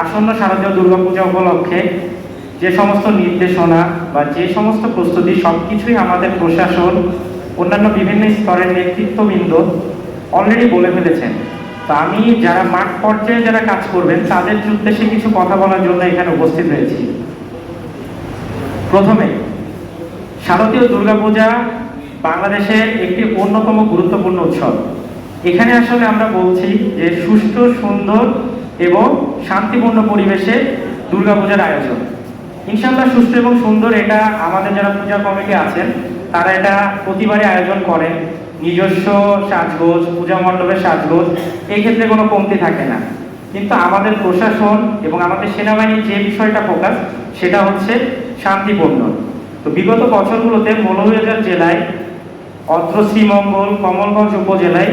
আসন্ন শারদীয় দুর্গাপূজা উপলক্ষে যে সমস্ত নির্দেশনা বা যে সমস্ত প্রস্তুতি সবকিছুই আমাদের প্রশাসন অন্যান্য বিভিন্ন স্তরের নেতৃত্ববৃন্দ অলরেডি বলে ফেলেছেন। তো আমি যারা মাঠ পর্যায়ে যারা কাজ করবেন তাদের উদ্দেশ্যে কিছু কথা বলার জন্য এখানে উপস্থিত হয়েছি। প্রথমে, শারদীয় দুর্গাপূজা বাংলাদেশের একটি অন্যতম গুরুত্বপূর্ণ উৎসব। এখানে আসলে আমরা বলছি যে সুষ্ঠু, সুন্দর এবং শান্তিপূর্ণ পরিবেশে দুর্গাপূজার আয়োজন। ইনশাআল্লাহ সুষ্ঠু এবং সুন্দর এটা আমাদের যারা পূজা কমিটি আছেন তারা এটা প্রতিবারই আয়োজন করেন। নিজস্ব সাজগোজ, পূজা মণ্ডপের সাজগোজ, এই ক্ষেত্রে কোনো কমতি থাকে না। কিন্তু আমাদের প্রশাসন এবং আমাদের সেনাবাহিনীর যে বিষয়টা ফোকাস সেটা হচ্ছে শান্তিপূর্ণ। তো বিগত বছরগুলোতে মৌলভীবাজার জেলায়, অত্র শ্রীমঙ্গল, কমলগঞ্জ উপজেলায়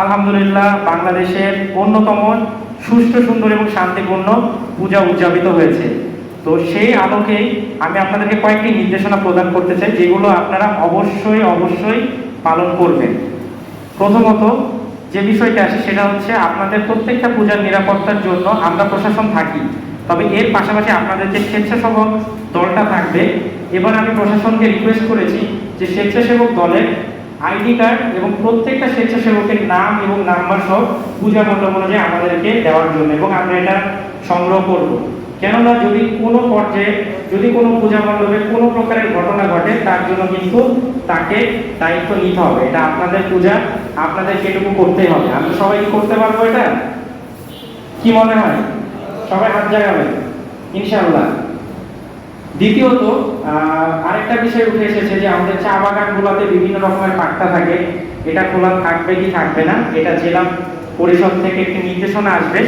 আলহামদুলিল্লাহ বাংলাদেশের অন্যতম সুষ্ঠু, সুন্দর এবং শান্তিপূর্ণ পূজা উদযাপিত হয়েছে। তো সেই আলোকেই আমি আপনাদেরকে কয়েকটি নির্দেশনা প্রদান করতে চাই, যেগুলো আপনারা অবশ্যই অবশ্যই পালন করবেন। প্রথমত যে বিষয়টা আসে সেটা হচ্ছে আপনাদের প্রত্যেকটা পূজার নিরাপত্তার জন্য আমরা প্রশাসন থাকি, তবে এর পাশাপাশি আপনাদের যে স্বেচ্ছাসেবক দলটা থাকবে, এবার আমি প্রশাসনকে রিকোয়েস্ট করেছি যে স্বেচ্ছাসেবক দলের আইডি কার্ড এবং প্রত্যেকটা স্বেচ্ছাসেবকের নাম এবং নাম্বার সহ পূজা মণ্ডপ অনুযায়ী আমাদেরকে দেওয়ার জন্য, এবং আমরা এটা সংগ্রহ করব। কেননা যদি কোনো পর্যায়ে যদি কোনো পূজা মণ্ডপে কোনো প্রকারের ঘটনা ঘটে তার জন্য কিন্তু তাকে দায়িত্ব নিতে হবে। এটা আপনাদের পূজা, আপনাদের সেটুকু করতেই হবে। আমরা সবাই কি করতে পারবো? এটা কি মনে হয়? সবাই হাত জাগাবেন ইনশাআল্লাহ। দ্বিতীয়ত আরেকটা বিষয় উঠে এসেছে যে আমাদের চা বাগানগুলোতে বিভিন্ন রকমের পাট্টা থাকে, এটা খোলা থাকবে কি থাকবে না, এটা জেলা পরিষদ থেকে একটি নির্দেশনা আসবে।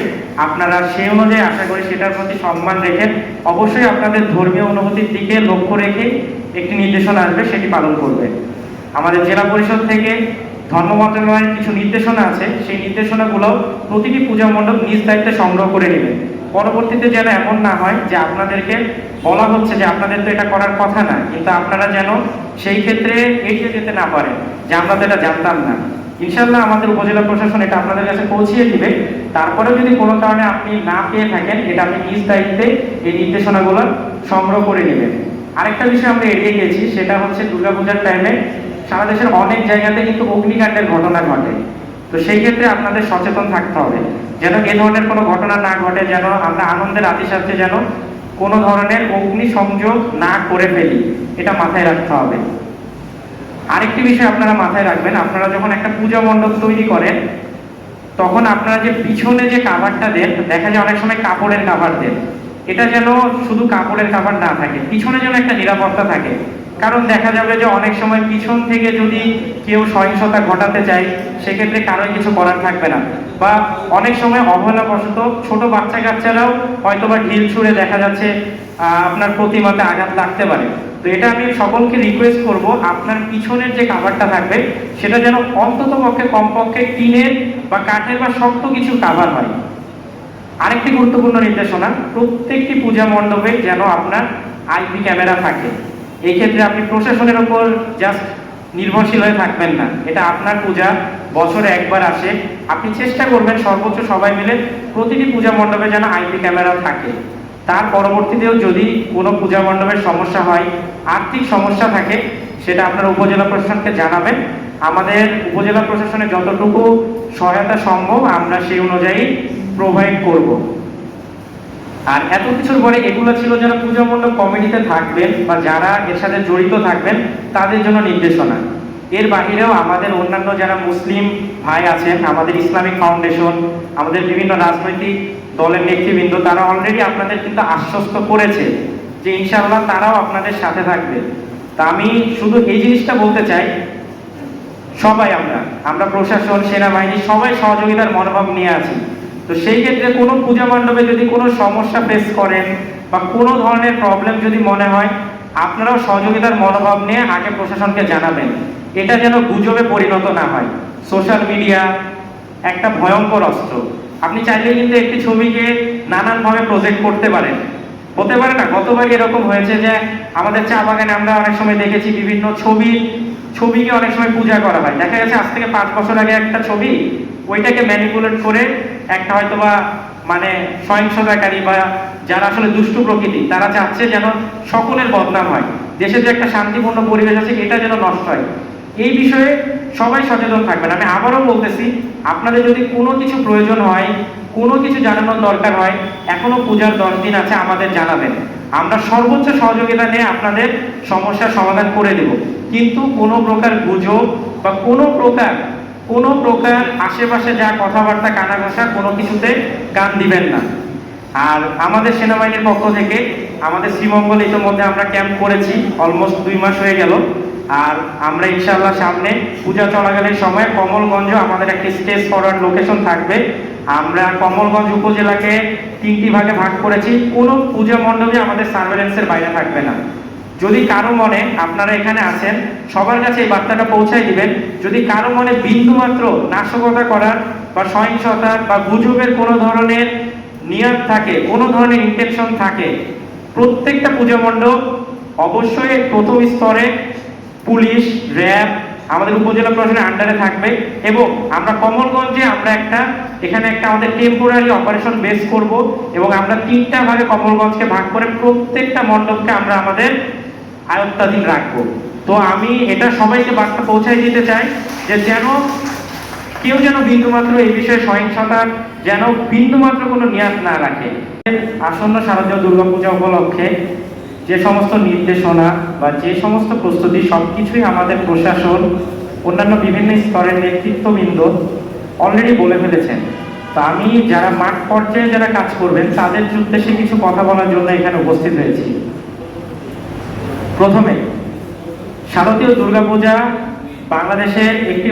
আপনারা সেই অনুযায়ী আশা করি সেটার প্রতি সম্মান রেখে অবশ্যই আপনাদের ধর্মীয় অনুভূতির দিকে লক্ষ্য রেখে একটি নির্দেশনা আসবে, সেটি পালন করবে। আমাদের জেলা পরিষদ থেকে ধর্ম মন্ত্রণালয়ের কিছু নির্দেশনা আছে, সেই নির্দেশনাগুলো প্রতিটি পূজা মণ্ডপ নিজ দায়িত্বে সংগ্রহ করে নেবেন। পরবর্তীতে যেন এমন না হয় যে আপনাদেরকে বলা হচ্ছে যে আপনাদের তো এটা করার কথা না, কিন্তু আপনারা যেন সেই ক্ষেত্রে এগিয়ে যেতে না পারেন যে আমরা তো এটা জানতাম না। ইনশাআল্লাহ আমাদের উপজেলা প্রশাসন এটা আপনাদের কাছে পৌঁছিয়ে দিবে। তারপরেও যদি কোনো কারণে আপনি না পেয়ে থাকেন, এটা আপনি নিজ দায়িত্বে এই নির্দেশনাগুলো সংগ্রহ করে নেবেন। আরেকটা বিষয় আমরা এড়িয়ে গেছি, সেটা হচ্ছে দুর্গাপূজার টাইমে সারা দেশের অনেক জায়গাতে কিন্তু অগ্নিকাণ্ডের ঘটনা ঘটে। তো সেই ক্ষেত্রে আপনাদের সচেতন থাকতে হবে যেন এ ধরনের কোনো ঘটনা না ঘটে, যেন আমরা আনন্দের আতিশায্যে যেন কোনো ধরনের অগ্নি সংযোগ না করে ফেলি, এটা মাথায় রাখতে হবে। আরেকটি বিষয় আপনারা মাথায় রাখবেন, আপনারা যখন একটা পূজা মণ্ডপ তৈরি করেন তখন আপনারা যে পিছনে যে কাভারটা দেন, দেখা যায় অনেক সময় কাপড়ের কাভার দেন, এটা যেন শুধু কাপড়ের কাভার না থাকে, পিছনে যেন একটা নিরাপত্তা থাকে। কারণ দেখা যাবে যে অনেক সময় পিছন থেকে যদি কেউ সহিংসতা ঘটাতে চায় সেক্ষেত্রে কারোই কিছু করার থাকবে না, বা অনেক সময় অবহেলাবশত ছোট বাচ্চা কাচ্চারাও হয়তোবা ঢিল ছুঁড়ে দেখা যাচ্ছে আপনার প্রতিমাতে আঘাত লাগতে পারে। তো এটা আমি সকলকে রিকোয়েস্ট করব, আপনার পিছনের যে কাভারটা থাকবে সেটা যেন অন্তত পক্ষে কমপক্ষে টিনের বা কাঠের বা শক্ত কিছু কাভার হয়। আরেকটি গুরুত্বপূর্ণ নির্দেশনা, প্রত্যেকটি পূজা মণ্ডপে যেন আপনার আইপি ক্যামেরা থাকে। এই ক্ষেত্রে আপনি প্রশাসনের উপর জাস্ট নির্ভরশীল হয়ে থাকবেন না, এটা আপনার পূজা, বছরে একবার আসে, আপনি চেষ্টা করবেন সর্বোচ্চ সবাই মিলে প্রতিটি পূজা মণ্ডপে যেন আইপি ক্যামেরা থাকে। তার পরবর্তীতেও যদি কোনো পূজা মণ্ডপের সমস্যা হয়, আর্থিক সমস্যা থাকে, সেটা আপনার উপজেলা প্রশাসনকে জানাবেন। আমাদের উপজেলা প্রশাসনের যতটুকু সহায়তা সম্ভব আমরা সেই অনুযায়ী প্রোভাইড করব। আর এত কিছুর পরে এগুলো ছিল যারা পূজা মণ্ডপ কমিটিতে থাকবেন বা যারা এর সাথে জড়িত থাকবেন তাদের জন্য নির্দেশনা। এর বাহিরেও আমাদের অন্যান্য যারা মুসলিম ভাই আছেন, আমাদের ইসলামিক ফাউন্ডেশন, আমাদের বিভিন্ন রাজনৈতিক দলের নেতৃবৃন্দ, তারা অলরেডি আপনাদের কিন্তু আশ্বস্ত করেছে যে ইনশাআল্লাহ তারাও আপনাদের সাথে থাকবে। তা আমি শুধু এই জিনিসটা বলতে চাই, সবাই আমরা প্রশাসন, সেনাবাহিনী সবাই সহযোগিতার মনোভাব নিয়ে আছি। তো সেই ক্ষেত্রে কোনো পূজা মণ্ডপে যদি কোনো সমস্যা ফেস করেন বা কোনো ধরনের প্রবলেম যদি মনে হয়, আপনারাও সহযোগিতার মনোভাব নিয়ে আগে প্রশাসনকে জানাবেন। এটা যেন গুজবে পরিণত না হয়। সোশ্যাল মিডিয়া একটা ভয়ঙ্কর অস্ত্র, আপনি চাইলে কিন্তু একটি ছবিকে নানানভাবে প্রজেক্ট করতে পারেন, হতে পারে না? গতবার এরকম হয়েছে যে আমাদের চা বাগানে আমরা অনেক সময় দেখেছি বিভিন্ন ছবিকে অনেক সময় পূজা করা হয়। দেখা গেছে আজ থেকে 5 বছর আগে একটা ছবি, ওইটাকে ম্যানিপুলেট করে একটা হয়তোবা মানে সহিংসতাকারী বা যারা আসলে দুষ্টু প্রকৃতি, তারা চাচ্ছে যেন সকলের বদনাম হয়, দেশে যে একটা শান্তিপূর্ণ পরিবেশ আছে এটা যেন নষ্ট হয়। এই বিষয়ে সবাই সচেতন থাকবেন। আমি আবারও বলতেছি, আপনাদের যদি কোনো কিছু প্রয়োজন হয়, কোনো কিছু জানানোর দরকার হয়, এখনো পূজার 10 দিন আছে, আমাদের জানাবেন। আমরা সর্বোচ্চ সহযোগিতা নিয়ে আপনাদের সমস্যার সমাধান করে দেব। কিন্তু কোনো প্রকার গুজব বা কোনো প্রকার আশেপাশে যা কথাবার্তা কানাঘষা কোনো কিছুতে কান দিবেন না। আর আমাদের সেনাবাহিনীর পক্ষ থেকে আমাদের শ্রীমঙ্গল ইতিমধ্যে আমরা ক্যাম্প করেছি, অলমোস্ট 2 মাস হয়ে গেল। আর আমরা ইনশাআল্লাহ সামনে পূজা চলাকালীন সময় কমলগঞ্জ আমাদের একটি স্টেজ ফরওয়ার্ড লোকেশন থাকবে। আমরা কমলগঞ্জ উপজেলাকে 3টি ভাগে ভাগ করেছি। কোনো পূজা মণ্ডপে আমাদের সার্ভেলেন্সের বাইরে থাকবে না। যদি কারো মনে, আপনারা এখানে আছেন, সবার কাছে এই বার্তাটা পৌঁছায় দিবেন, যদি কারো মনে বিন্দুমাত্র নাশকতা করার বা সহিংসতা বা গুজবের কোনো ধরনের নিয়ত থাকে, কোনো ধরনের ইন্টেনশন থাকে, প্রত্যেকটা পূজা মণ্ডপ অবশ্যই প্রথম স্তরে পুলিশ, র্যাব, আমাদের উপজেলা প্রশাসনের আন্ডারে থাকবে। এবং আমরা কমলগঞ্জে এখানে একটা আমাদের টেম্পোরারি অপারেশন বেস করব এবং আমরা 3টা ভাগে কমলগঞ্জকে ভাগ করে প্রত্যেকটা মণ্ডপকে আমরা আমাদের আয়ত্তাধীন রাখবো। তো আমি এটা সবাইকে বার্তা পৌঁছাই দিতে চাই যে কেউ যেন বিন্দুমাত্র এই বিষয়ে সহিংসতার যেন বিন্দুমাত্র কোনো নিয়াত না রাখে। আসন্ন শারদীয় দুর্গাপূজা উপলক্ষে যে সমস্ত নির্দেশনা বা যে সমস্ত প্রস্তুতি, সবকিছুই আমাদের প্রশাসন, অন্যান্য বিভিন্ন স্তরের নেতৃত্ববৃন্দ অলরেডি বলে ফেলেছেন। তো আমি যারা মাঠ পর্যায়ে যারা কাজ করবেন তাদের উদ্দেশ্যে কিছু কথা বলার জন্য এখানে উপস্থিত হয়েছি। প্রথমে, শারদীয় দুর্গাপূজা বাংলাদেশের একটি